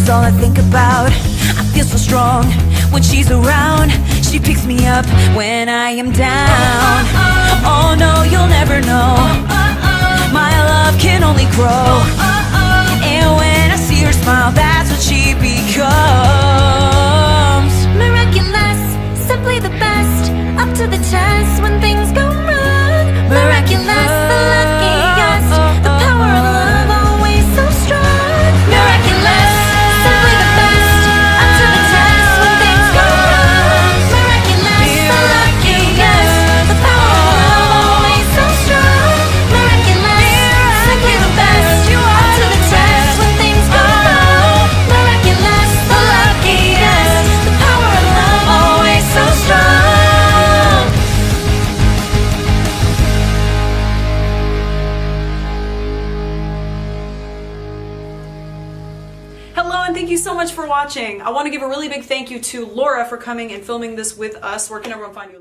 she's all I think about. I feel so strong when she's around. She picks me up when I am down. Oh no, you'll never know. My love can only grow. And when I see her smile, that's what she becomes. Miraculous, simply the best, up to the test when things go wrong. Miraculous, the luckiest, the power of love always so strong. Miraculous, simply the best, up to the test when things go wrong. Miraculous, the luckiest, the power of love always so strong. Miraculous, simply the best, up to the test when things go wrong. Miraculous, the luckiest, the power of love always so strong. Hello and thank you so much for watching. I want to give a really big thank you to Laura for coming and filming this with us. Where can everyone find you, Laura?